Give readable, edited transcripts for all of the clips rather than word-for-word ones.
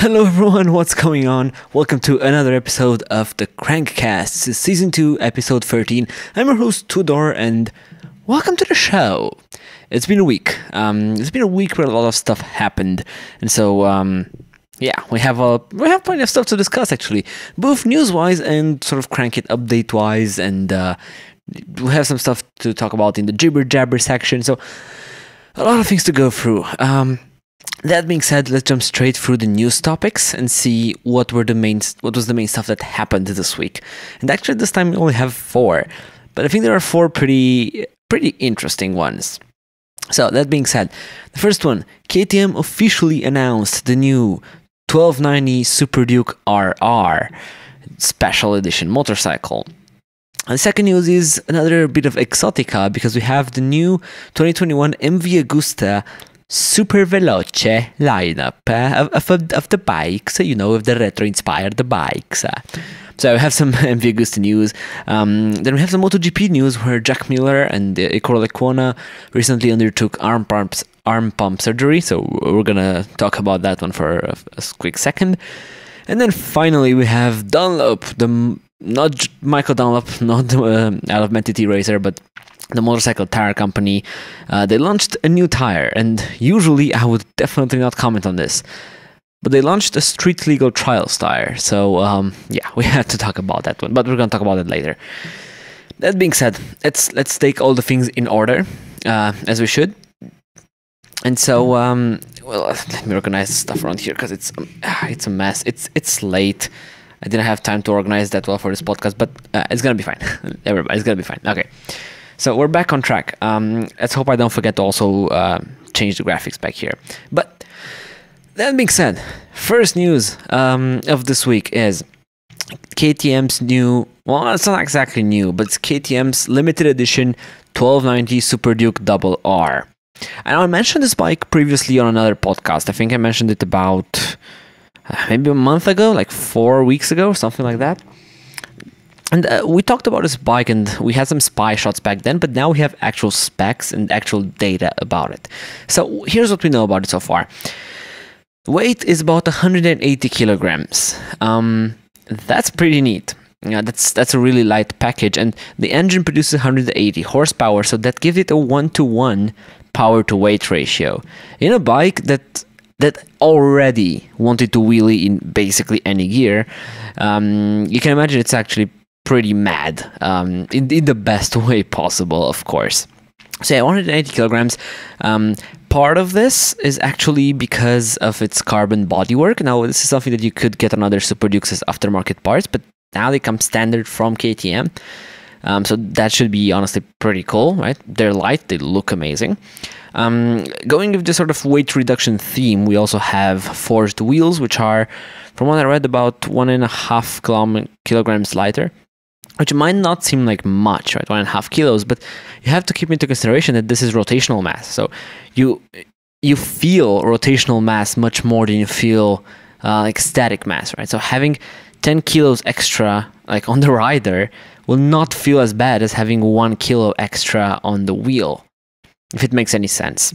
Hello everyone, what's going on? Welcome to another episode of the KRANKcast, Season 2, Episode 13. I'm your host, Tudor, and welcome to the show. It's been a week. It's been a week where a lot of stuff happened, and so, yeah, we have plenty of stuff to discuss, actually, both news-wise and sort of KRANKiT update-wise, and we have some stuff to talk about in the jibber-jabber section, so a lot of things to go through. That being said, let's jump straight through the news topics and see what was the main stuff that happened this week. And actually, this time we only have 4, but I think there are 4 pretty interesting ones. So that being said, the first one, KTM officially announced the new 1290 Super Duke RR special edition motorcycle. And the second news is another bit of exotica because we have the new 2021 MV Agusta Superveloce lineup of the bikes, you know, of the retro-inspired bikes. So we have some MV Agusta news. Then we have some MotoGP news where Jack Miller and Iker Lecuona recently undertook arm pump surgery. So we're gonna talk about that one for a quick second. And then finally we have Dunlop, not Michael Dunlop, not out of Man TT Racer, but the motorcycle tire company. They launched a new tire, and usually I would definitely not comment on this, but they launched a street legal trials tire. So yeah, we had to talk about that one, but we're gonna talk about it later. That being said, let's take all the things in order, as we should. And so well, let me organize stuff around here because it's a mess. It's late. I didn't have time to organize that well for this podcast, but it's gonna be fine. Everybody, it's gonna be fine. Okay. So we're back on track. Let's hope I don't forget to also change the graphics back here. But that being said, first news of this week is KTM's new, well, it's not exactly new, but it's KTM's limited edition 1290 Super Duke RR. And I mentioned this bike previously on another podcast. I think I mentioned it about maybe a month ago, like 4 weeks ago, something like that. And we talked about this bike and we had some spy shots back then, but now we have actual specs and actual data about it. So here's what we know about it so far. Weight is about 180 kilograms. That's pretty neat. Yeah, that's a really light package, and the engine produces 180 horsepower, so that gives it a 1-to-1 power to weight ratio. In a bike that already wanted to wheelie in basically any gear, you can imagine it's actually pretty mad, in the best way possible, of course. So yeah, 180 kilograms. Part of this is actually because of its carbon bodywork. Now, this is something that you could get on other Super Dukes as aftermarket parts, but now they come standard from KTM. So that should be honestly pretty cool, right? They're light, they look amazing. Going with this sort of weight reduction theme, we also have forged wheels, which are, from what I read, about 1.5 kilograms lighter, which might not seem like much, right? 1.5 kilos, but you have to keep into consideration that this is rotational mass. So you feel rotational mass much more than you feel like static mass, right? So having 10 kilos extra like on the rider will not feel as bad as having 1 kilo extra on the wheel, if it makes any sense.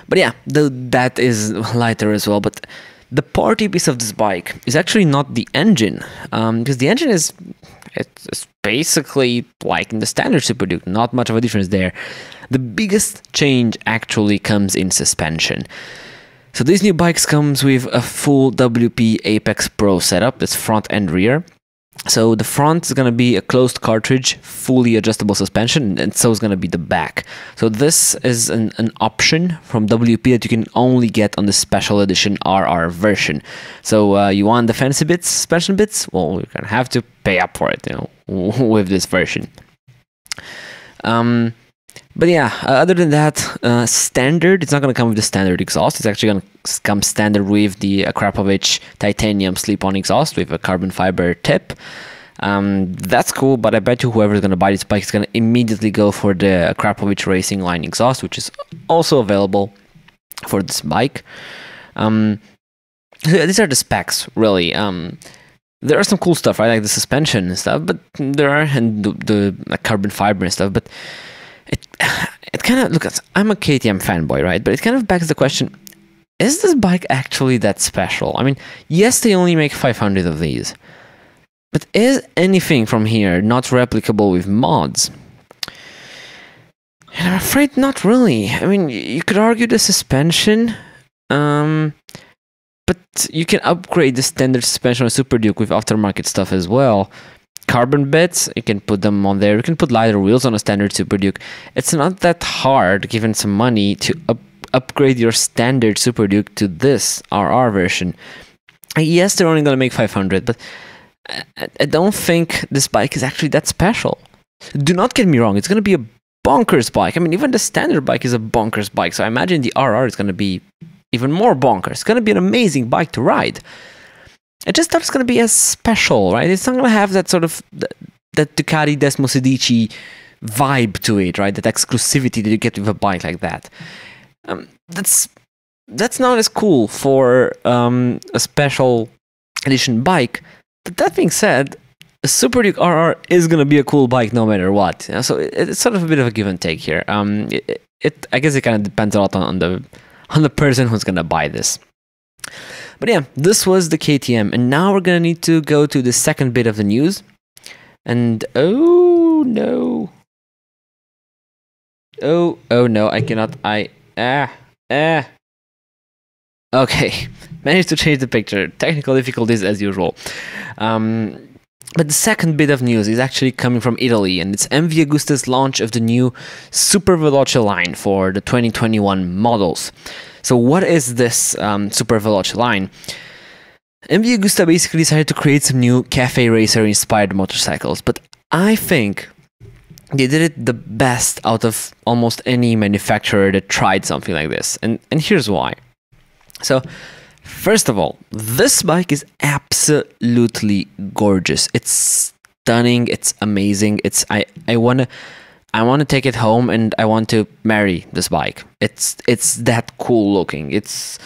But yeah, that is lighter as well. But the party piece of this bike is actually not the engine, because the engine it's basically like in the standard Super Duke, not much of a difference there. The biggest change actually comes in suspension. So these new bikes comes with a full WP Apex Pro setup, that's front and rear. So the front is going to be a closed cartridge, fully adjustable suspension, and so is going to be the back. So this is an option from WP that you can only get on the special edition RR version. So you want the fancy bits, suspension bits? Well, you're going to have to pay up for it, you know, with this version. But yeah, other than that, standard, it's not going to come with the standard exhaust. It's actually going to come standard with the Akrapovic titanium slip-on exhaust with a carbon fiber tip. That's cool, but I bet you whoever's going to buy this bike is going to immediately go for the Akrapovic Racing Line exhaust, which is also available for this bike. These are the specs, really. There are some cool stuff, right? Like the suspension and stuff, but there are, and the like carbon fiber and stuff, but it kind of, look, I'm a KTM fanboy, right? But it kind of begs the question, is this bike actually that special? I mean, yes, they only make 500 of these, but is anything from here not replicable with mods? And I'm afraid not really. I mean, you could argue the suspension, but you can upgrade the standard suspension on Super Duke with aftermarket stuff as well. Carbon bits, you can put them on there. You can put lighter wheels on a standard Super Duke. It's not that hard, given some money, to upgrade your standard Super Duke to this RR version. Yes, they're only going to make 500, but I don't think this bike is actually that special. Do not get me wrong, it's going to be a bonkers bike. I mean, even the standard bike is a bonkers bike, so I imagine the RR is going to be even more bonkers. It's going to be an amazing bike to ride. I just thought it's going to be as special, right? It's not going to have that sort of that Ducati Desmo Sedici vibe to it, right? That exclusivity that you get with a bike like that. That's not as cool for a special edition bike. But that being said, a Super Duke RR is going to be a cool bike no matter what. You know? So it's sort of a bit of a give and take here. I guess it kind of depends a lot on the person who's going to buy this. But yeah, this was the KTM, and now we're going to need to go to the second bit of the news. And oh no. Oh no, I cannot, Okay, managed to change the picture. Technical difficulties as usual. But the second bit of news is actually coming from Italy, and it's MV Agusta's launch of the new Superveloce line for the 2021 models. So what is this Superveloce line? MV Agusta basically decided to create some new cafe racer inspired motorcycles, but I think they did it the best out of almost any manufacturer that tried something like this, and here's why. So first of all, this bike is absolutely gorgeous. It's stunning, it's amazing. I want to take it home and I want to marry this bike. It's that cool looking. It's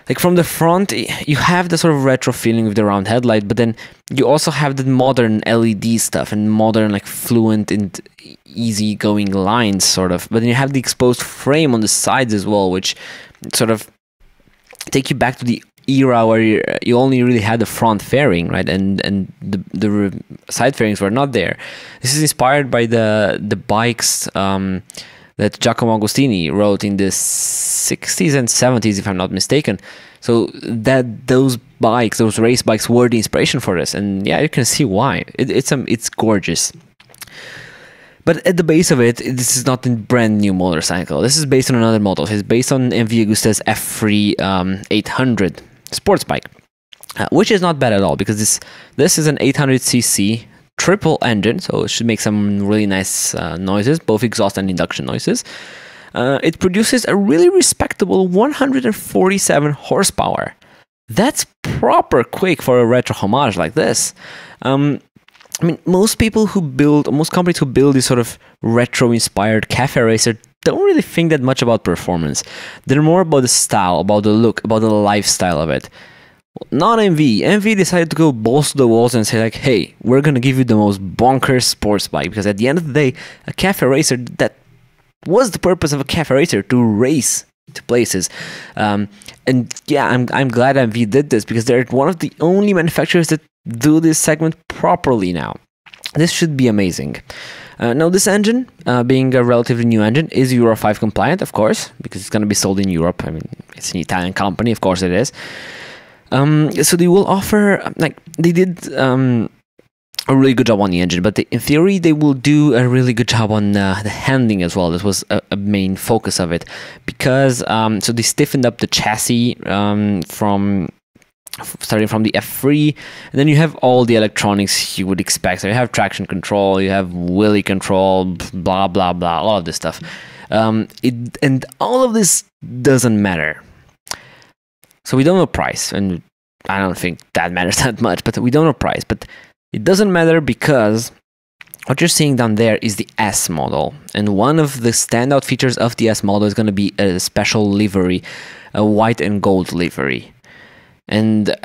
like from the front, you have the sort of retro feeling with the round headlight, but then you also have the modern LED stuff and modern, like, fluent and easy going lines, sort of. But then you have the exposed frame on the sides as well, which sort of take you back to the era where you only really had the front fairing, right? And the side fairings were not there. This is inspired by the bikes that Giacomo Agostini wrote in the 60s and 70s, if I'm not mistaken. So those race bikes were the inspiration for this, and yeah, you can see why. It's gorgeous. But at the base of it, this is not a brand new motorcycle. This is based on another model. It's based on MV Agusta's F3 800 sports bike, which is not bad at all, because this is an 800cc triple engine, so it should make some really nice noises, both exhaust and induction noises. It produces a really respectable 147 horsepower. That's proper quick for a retro homage like this. I mean, most companies who build this sort of retro-inspired cafe racer don't really think that much about performance. They're more about the style, about the look, about the lifestyle of it. Not MV. MV decided to go balls to the walls and say, like, hey, we're gonna give you the most bonkers sports bike, because at the end of the day, a cafe racer, that was the purpose of a cafe racer, to race to places. And yeah, I'm glad MV did this, because they're one of the only manufacturers that do this segment properly now. This should be amazing. Now, this engine, being a relatively new engine, is Euro 5 compliant, of course, because it's going to be sold in Europe. I mean, it's an Italian company, of course it is. So they will offer, like, they did a really good job on the engine, but in theory, they will do a really good job on the handling as well. This was a main focus of it, because so they stiffened up the chassis starting from the F3, and then you have all the electronics you would expect. So you have traction control, you have wheelie control, blah blah blah, all of this stuff. And all of this doesn't matter. So we don't know price, and I don't think that matters that much, but we don't know price. But it doesn't matter, because what you're seeing down there is the S model, and one of the standout features of the S model is going to be a special livery, a white and gold livery. And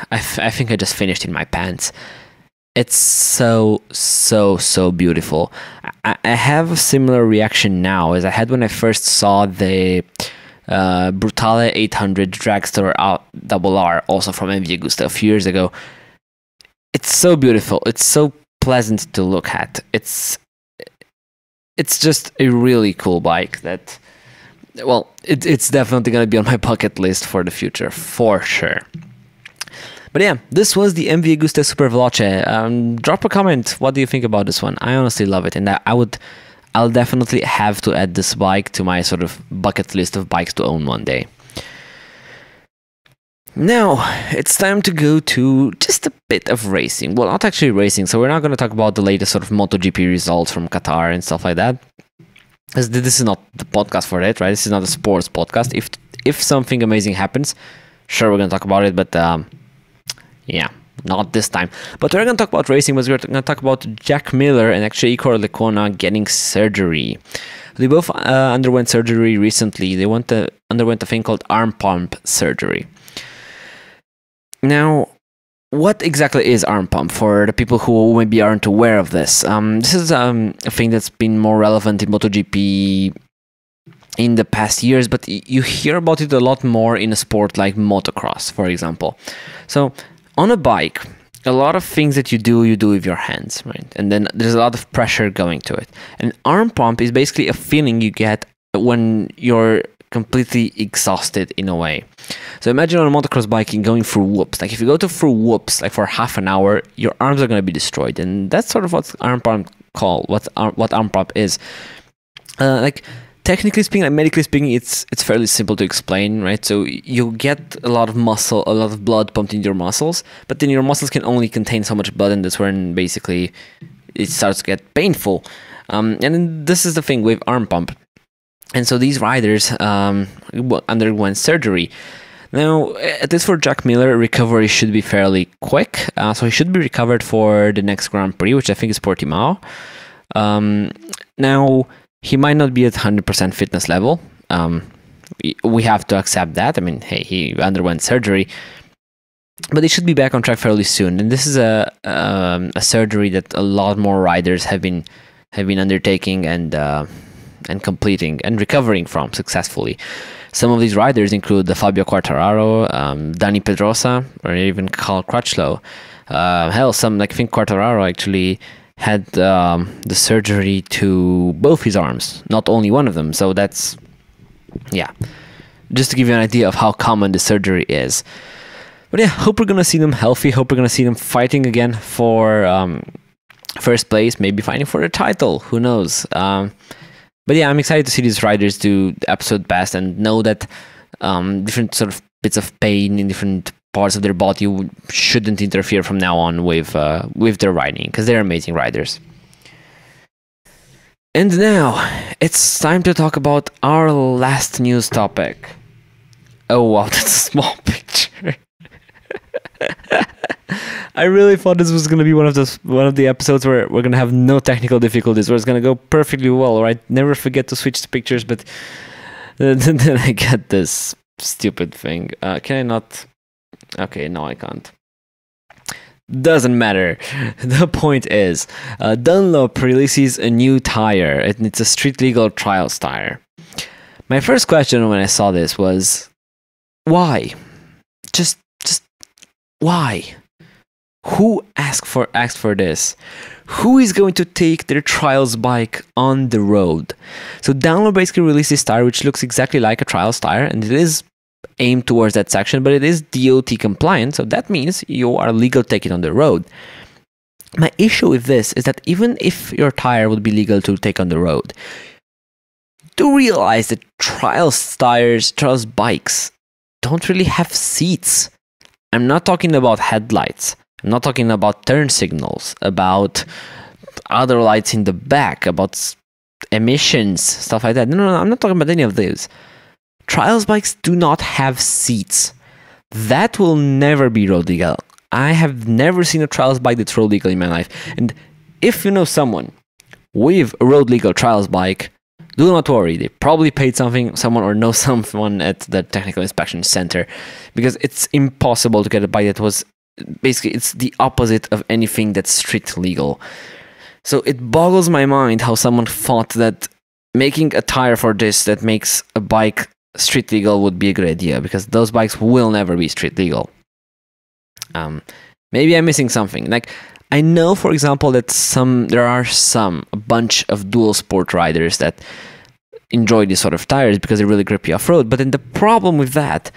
I think I just finished in my pants. It's so beautiful. I have a similar reaction now as I had when I first saw the Brutale 800 Dragster RR, also from MV Agusta a few years ago. It's so beautiful. It's so pleasant to look at. It's just a really cool bike that, well, it's definitely going to be on my bucket list for the future, for sure. But yeah, this was the MV Agusta Superveloce. Drop a comment. What do you think about this one? I honestly love it, and I'll definitely have to add this bike to my sort of bucket list of bikes to own one day. Now, it's time to go to just a bit of racing. Well, not actually racing, so we're not going to talk about the latest sort of MotoGP results from Qatar and stuff like that. This is not the podcast for that, right? This is not a sports podcast. If something amazing happens, sure, we're going to talk about it, but yeah, not this time. But we're going to talk about racing, but we're going to talk about Jack Miller and actually Iker Lecuona getting surgery. They both underwent surgery recently. They underwent a thing called arm pump surgery. Now, what exactly is arm pump for the people who maybe aren't aware of this? This is a thing that's been more relevant in MotoGP in the past years, but you hear about it a lot more in a sport like motocross, for example. So, on a bike, a lot of things that you do with your hands, right? And then there's a lot of pressure going to it. And arm pump is basically a feeling you get when you're completely exhausted in a way. So imagine on a motocross bike going through whoops. Like if you go through whoops like for half an hour, your arms are going to be destroyed, and that's sort of what arm pump what arm pump is. Like technically speaking, like medically speaking, it's fairly simple to explain, right? So you get a lot of blood pumped into your muscles, but then your muscles can only contain so much blood, and that's when basically it starts to get painful. And then this is the thing with arm pump. And so these riders underwent surgery. Now, at least for Jack Miller, recovery should be fairly quick. So he should be recovered for the next Grand Prix, which I think is Portimao. Now, he might not be at 100% fitness level. We have to accept that. I mean, hey, he underwent surgery. But he should be back on track fairly soon. And this is a surgery that a lot more riders have been undertaking and completing and recovering from successfully. Some of these riders include the Fabio Quartararo, Dani Pedrosa, or even Carl Crutchlow. Hell, I think Quartararo actually had the surgery to both his arms, not only one of them. So that's, yeah, just to give you an idea of how common the surgery is. But yeah, hope we're going to see them healthy. Hope we're going to see them fighting again for first place, maybe fighting for the title. Who knows? But yeah, I'm excited to see these riders do the absolute best and know that different sort of bits of pain in different parts of their body shouldn't interfere from now on with their riding, because they're amazing riders. And now, it's time to talk about our last news topic. Oh wow, that's a small picture. I really thought this was going to be one of the episodes where we're going to have no technical difficulties, where it's going to go perfectly well, right? Never forget to switch the pictures, but then I get this stupid thing. Can I not? Okay, no, I can't. Doesn't matter. The point is, Dunlop releases a new tire, and it's a street legal trials tire. My first question when I saw this was, why? Just why? Who asked for this? Who is going to take their trials bike on the road? So Dunlop basically released this tire which looks exactly like a trials tire, and it is aimed towards that section, but it is DOT compliant, so that means you are legal to take it on the road. My issue with this is that even if your tire would be legal to take on the road, do realize that trials bikes don't really have seats. I'm not talking about headlights. I'm not talking about turn signals, about other lights in the back, about emissions, stuff like that. No, I'm not talking about any of those. Trials bikes do not have seats. That will never be road legal. I have never seen a trials bike that's road legal in my life. And if you know someone with a road legal trials bike, do not worry. They probably paid someone or know someone at the technical inspection center, because it's impossible to get a bike that was basically, it's the opposite of anything that's street legal. So it boggles my mind how someone thought that making a tire for this that makes a bike street legal would be a good idea, because those bikes will never be street legal. Maybe I'm missing something. Like, I know, for example, that there are a bunch of dual sport riders that enjoy these sort of tires because they're really grippy off-road. But then the problem with that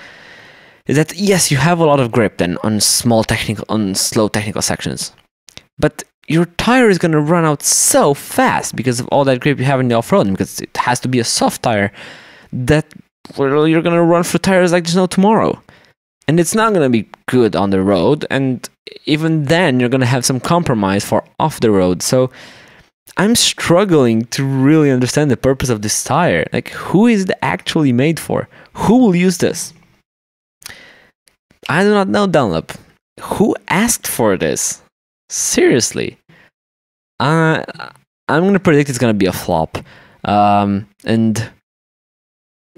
is that, yes, you have a lot of grip then on slow technical sections, but your tire is going to run out so fast because of all that grip you have in the off-road, because it has to be a soft tire that you're going to run through tires like there's no tomorrow. And it's not going to be good on the road, and even then you're going to have some compromise for off the road. So I'm struggling to really understand the purpose of this tire. Like, who is it actually made for? Who will use this? I do not know, Dunlop. Who asked for this? Seriously. I'm going to predict it's going to be a flop. And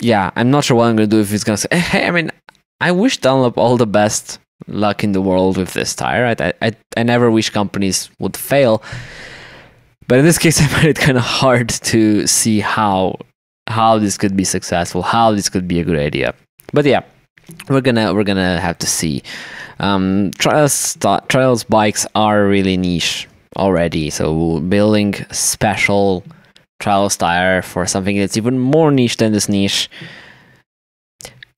yeah, I'm not sure what I'm going to do if it's going to say, hey, I mean, I wish Dunlop all the best luck in the world with this tire. Right? I never wish companies would fail. But in this case, I find it kind of hard to see how this could be successful, how this could be a good idea. But yeah, we're gonna have to see. Trials bikes are really niche already, so building a special trials tire for something that's even more niche than this niche.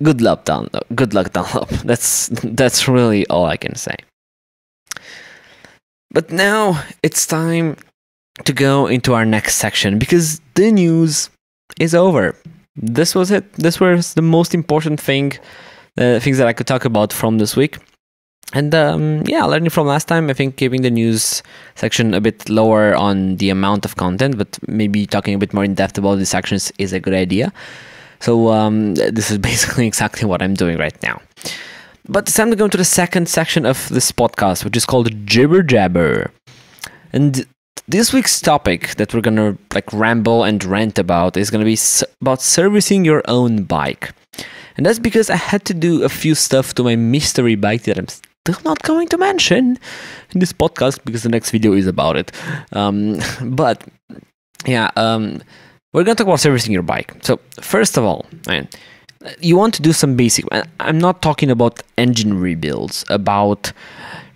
Good luck, Dunlop. Good luck, Dunlop. That's really all I can say. But now it's time to go into our next section, because the news is over. This was it. This was the most important things that I could talk about from this week. And yeah, learning from last time, I think keeping the news section a bit lower on the amount of content, but maybe talking a bit more in depth about the sections is a good idea. So this is basically exactly what I'm doing right now. But it's time to go into the second section of this podcast, which is called Jibber Jabber. And this week's topic that we're gonna ramble and rant about is gonna be about servicing your own bike. And that's because I had to do a few stuff to my mystery bike that I'm still not going to mention in this podcast, because the next video is about it. But yeah, we're going to talk about servicing your bike. So first of all, you want to do some basic. I'm not talking about engine rebuilds, about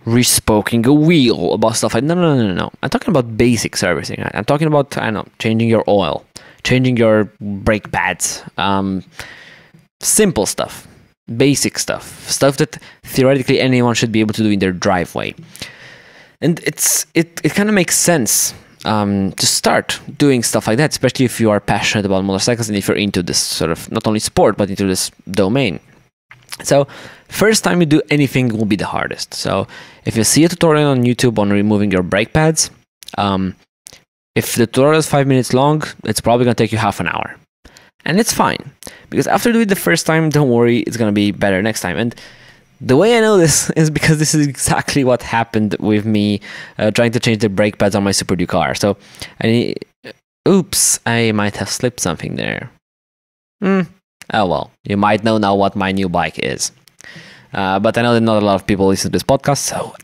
respoking a wheel, about stuff like no. I'm talking about basic servicing. I'm talking about, I don't know, changing your oil, changing your brake pads, simple stuff, basic stuff that theoretically anyone should be able to do in their driveway. And it kind of makes sense to start doing stuff like that, especially if you are passionate about motorcycles and if you're into this sort of not only sport but into this domain. So first time you do anything will be the hardest. So if you see a tutorial on YouTube on removing your brake pads, if the tutorial is 5 minutes long, it's probably going to take you half an hour. And it's fine, because after doing it the first time, don't worry, it's going to be better next time. And the way I know this is because this is exactly what happened with me trying to change the brake pads on my Super Duke car. So, oops, I might have slipped something there. Oh well, you might know now what my new bike is. But I know that not a lot of people listen to this podcast, so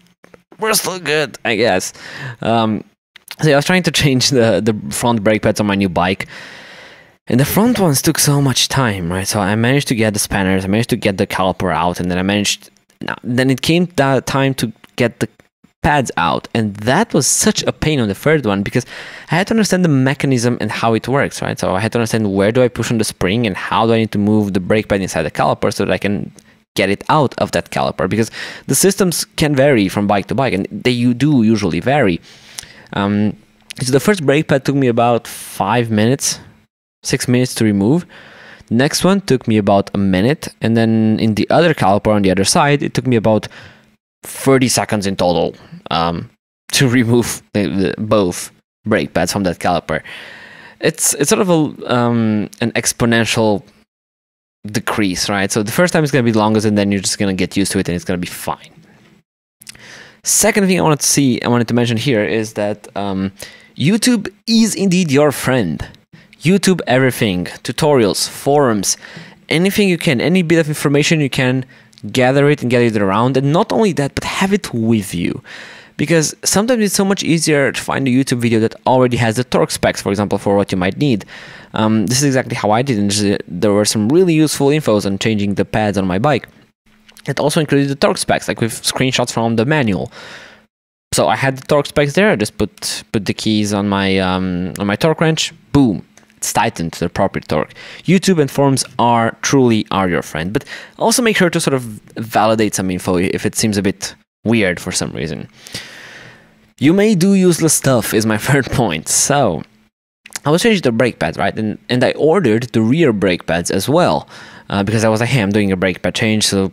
we're still good, I guess. So yeah, I was trying to change the front brake pads on my new bike. And the front ones took so much time, right? So I managed to get the spanners, I managed to get the caliper out, and then it came that time to get the pads out. And that was such a pain on the third one, because I had to understand the mechanism and how it works, right? So I had to understand where do I push on the spring and how do I need to move the brake pad inside the caliper so that I can get it out of that caliper, because the systems can vary from bike to bike, and they do usually vary. So the first brake pad took me about 6 minutes to remove. The next one took me about a minute, and then in the other caliper on the other side, it took me about 30 seconds in total to remove both brake pads from that caliper. It's sort of an exponential decrease, right? So the first time it's going to be the longest, and then you're just going to get used to it, and it's going to be fine. Second thing I wanted to mention here is that YouTube is indeed your friend. YouTube everything, tutorials, forums, anything you can, any bit of information you can, gather it and get it around. And not only that, but have it with you. because sometimes it's so much easier to find a YouTube video that already has the torque specs, for example, for what you might need. This is exactly how I did it. And there were some really useful infos on changing the pads on my bike. It also included the torque specs, like with screenshots from the manual. So I had the torque specs there. I just put the keys on my torque wrench. Boom, it's tightened to the proper torque. YouTube and forums truly are your friend, but also make sure to sort of validate some info if it seems a bit weird for some reason. You may do useless stuff is my third point. So I was changing the brake pads, right? And I ordered the rear brake pads as well, because I was like, hey, I'm doing a brake pad change, so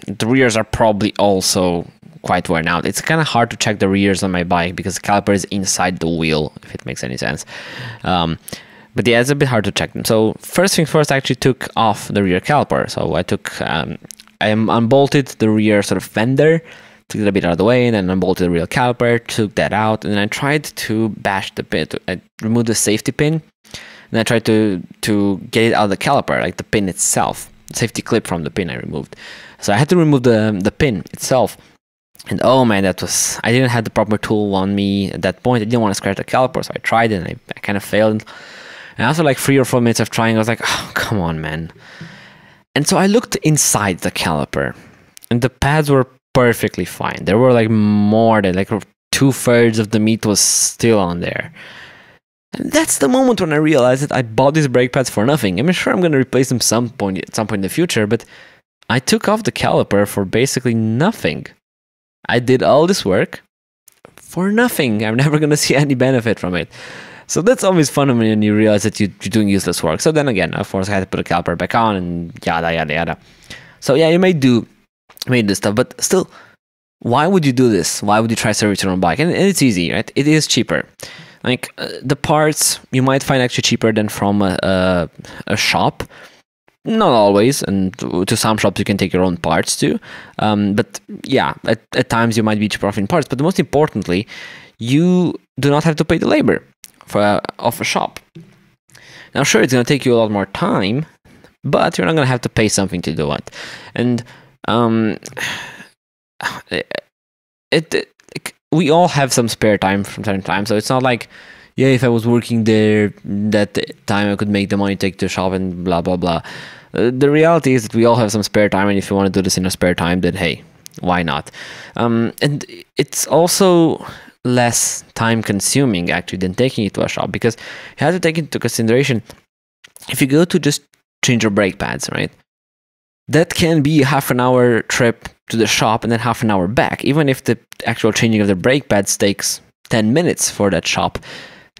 the rears are probably also quite worn out. It's kind of hard to check the rears on my bike because the caliper is inside the wheel, if it makes any sense. But yeah, it's a bit hard to check them. So first things first, I actually took off the rear caliper. So I unbolted the rear sort of fender, took it a bit out of the way, and then unbolted the rear caliper, took that out, and then I tried to bash the pin. I removed the safety pin, and I tried to get it out of the caliper, like the pin itself, the safety clip from the pin I removed. So I had to remove the pin itself. And oh man, I didn't have the proper tool on me at that point. I didn't want to scratch the caliper, so I tried it, and I kind of failed. And after like 3 or 4 minutes of trying, I was like, oh, come on, man. And so I looked inside the caliper, and the pads were perfectly fine. There were like more than like 2/3 of the meat was still on there. And that's the moment when I realized that I bought these brake pads for nothing. I'm sure I'm going to replace them at some point in the future, but I took off the caliper for basically nothing. I did all this work for nothing. I'm never going to see any benefit from it. So that's always fun when you realize that you're doing useless work. So then again, of course, I had to put the caliper back on and yada, yada, yada. So yeah, you may do this stuff, but still, why would you do this? Why would you try service your own bike? And it's easy, right? It is cheaper. Like the parts you might find actually cheaper than from a shop. Not always, and to some shops you can take your own parts too. But yeah, at times you might be cheaper off in parts. But most importantly, you do not have to pay the labor of a shop. Now, sure, it's going to take you a lot more time, but you're not going to have to pay something to do it. And we all have some spare time from time to time, so it's not like, yeah, if I was working there that time, I could make the money, take to the shop and blah, blah, blah. The reality is that we all have some spare time, and if you want to do this in your spare time, then hey, why not? And it's also less time consuming, actually, than taking it to a shop, because you have to take into consideration, if you go to just change your brake pads, right? That can be a half an hour trip to the shop and then half an hour back, even if the actual changing of the brake pads takes 10 minutes for that shop.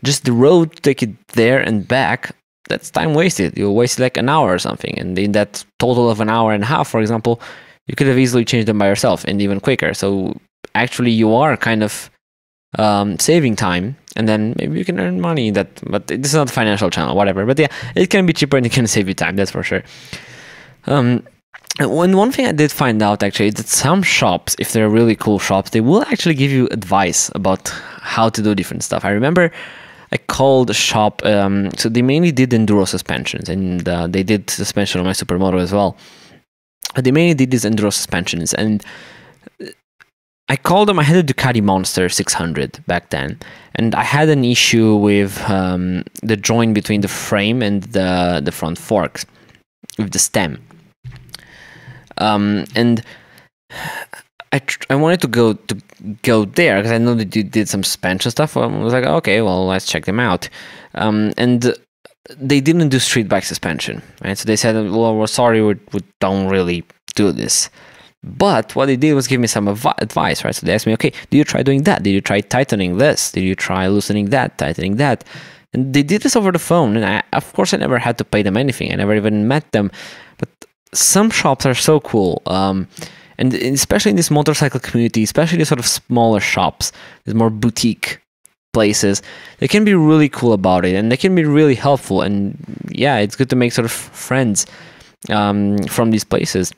Just the road to take it there and back, that's time wasted. You'll waste like an hour or something. And in that total of an hour and a half, for example, you could have easily changed them by yourself and even quicker. So actually you are kind of saving time, and then maybe you can earn money. But this is not a financial channel, whatever. But yeah, it can be cheaper and it can save you time, that's for sure. One thing I did find out actually is that some shops, if they're really cool shops, they will actually give you advice about how to do different stuff. I remember I called a shop, so they mainly did enduro suspensions, and they did suspension on my Supermoto as well. They mainly did these enduro suspensions, and I called them. I had a Ducati Monster 600 back then, and I had an issue with the joint between the frame and the front forks with the stem. And I wanted to go there because I know that you did some suspension stuff. I was like, okay, well, let's check them out. And they didn't do street bike suspension, right? So they said, well, we're sorry, we don't really do this. But what they did was give me some advice, right? So they asked me, okay, did you try doing that? Did you try tightening this? Did you try loosening that, tightening that? And they did this over the phone. And of course, I never had to pay them anything. I never even met them. But some shops are so cool. And especially in this motorcycle community, especially the sort of smaller shops, there's more boutique places, they can be really cool about it, and they can be really helpful. And yeah, it's good to make sort of friends from these places.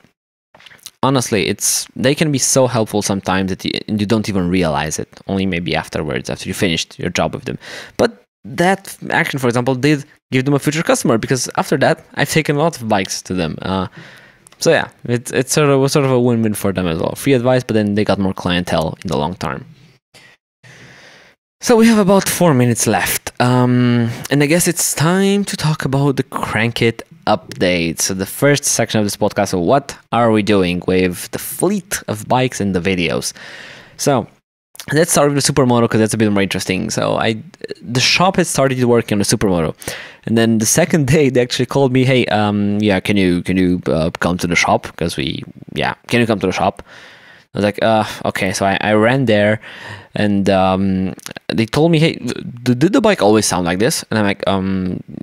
Honestly, they can be so helpful sometimes that you don't even realize it, only maybe afterwards, after you finished your job with them. But that action, for example, did give them a future customer, because after that, I've taken a lot of bikes to them. So yeah, it was sort of a win-win for them as well. Free advice, but then they got more clientele in the long term. So we have about 4 minutes left, and I guess it's time to talk about the KRANKiT Updates. So the first section of this podcast, so what are we doing with the fleet of bikes and the videos? So let's start with the Supermoto because that's a bit more interesting. So the shop had started working on the Supermoto, and then the second day they actually called me, hey, yeah, can you come to the shop? Because can you come to the shop? I was like, okay. So I ran there, and they told me, hey, did the bike always sound like this? And I'm like,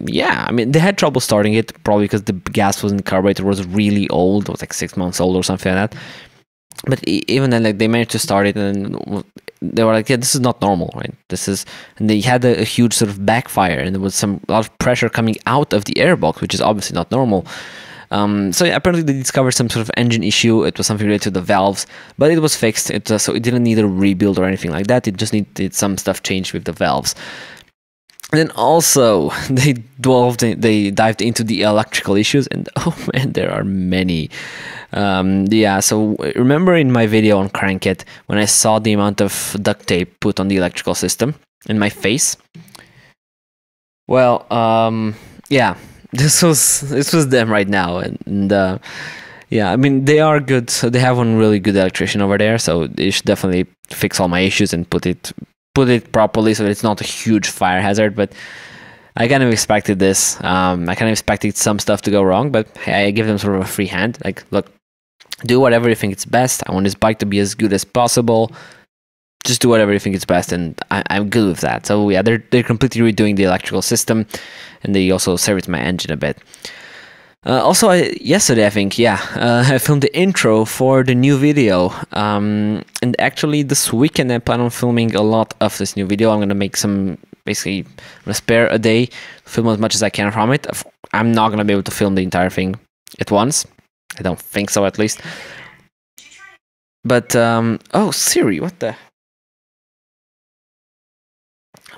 yeah. I mean, they had trouble starting it, probably because the gas was in the carburetor, was really old. It was like 6 months old or something like that. But even then, like, they managed to start it, and they were like, yeah, this is not normal, right? And they had a huge sort of backfire, and there was a lot of pressure coming out of the airbox, which is obviously not normal. So yeah, apparently they discovered some sort of engine issue. It was something related to the valves, but it was fixed. So it didn't need a rebuild or anything like that. It just needed some stuff changed with the valves. And then also they dived into the electrical issues, and oh man, there are many. Yeah, so remember in my video on KRANKiT when I saw the amount of duct tape put on the electrical system in my face? Well, yeah. This was them right now, and yeah, I mean, they are good. So they have one really good electrician over there, so they should definitely fix all my issues and put it properly so it's not a huge fire hazard. But I kind of expected this. I kind of expected some stuff to go wrong, but hey, I give them sort of a free hand. Like, look, do whatever you think is best. I want this bike to be as good as possible. Just do whatever you think is best, and I'm good with that. So yeah, they're completely redoing the electrical system, and they also serviced my engine a bit. Also, yesterday, I think, yeah, I filmed the intro for the new video, and actually this weekend I plan on filming a lot of this new video. I'm gonna make basically, I'm gonna spare a day, film as much as I can from it. I'm not gonna be able to film the entire thing at once. I don't think so, at least. But oh, Siri, what the?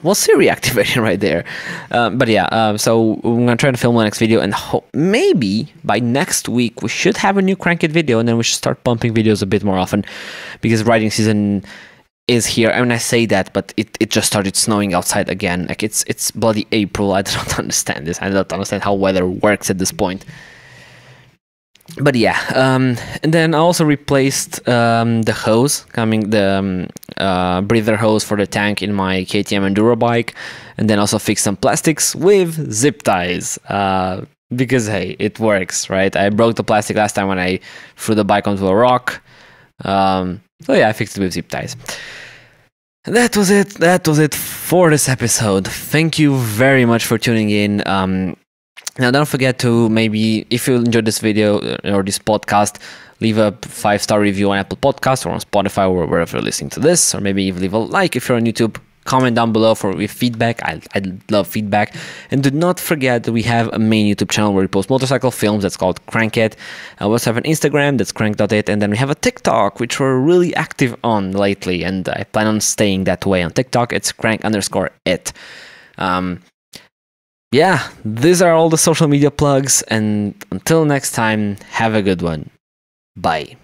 Well, Siri activating right there. But yeah, so we're going to try to film the next video, and maybe by next week we should have a new KRANKiT video, and then we should start pumping videos a bit more often, because riding season is here. I mean, I say that, but it just started snowing outside again. Like, it's bloody April. I don't understand this. I don't understand how weather works at this point. But yeah, and then I also replaced the hose, the breather hose for the tank in my KTM Enduro bike, and then also fixed some plastics with zip ties, because hey, it works, right? I broke the plastic last time when I threw the bike onto a rock, so yeah, I fixed it with zip ties. That was it for this episode. Thank you very much for tuning in. Now, don't forget to maybe, if you enjoyed this video or this podcast, leave a 5-star review on Apple Podcasts or on Spotify or wherever you're listening to this, or maybe even leave a like if you're on YouTube. Comment down below with feedback. I'd love feedback. And do not forget that we have a main YouTube channel where we post motorcycle films. That's called KRANKiT. We also have an Instagram, that's crank.it, and then we have a TikTok, which we're really active on lately, and I plan on staying that way on TikTok. It's crank_it. Yeah, these are all the social media plugs, and until next time, have a good one. Bye.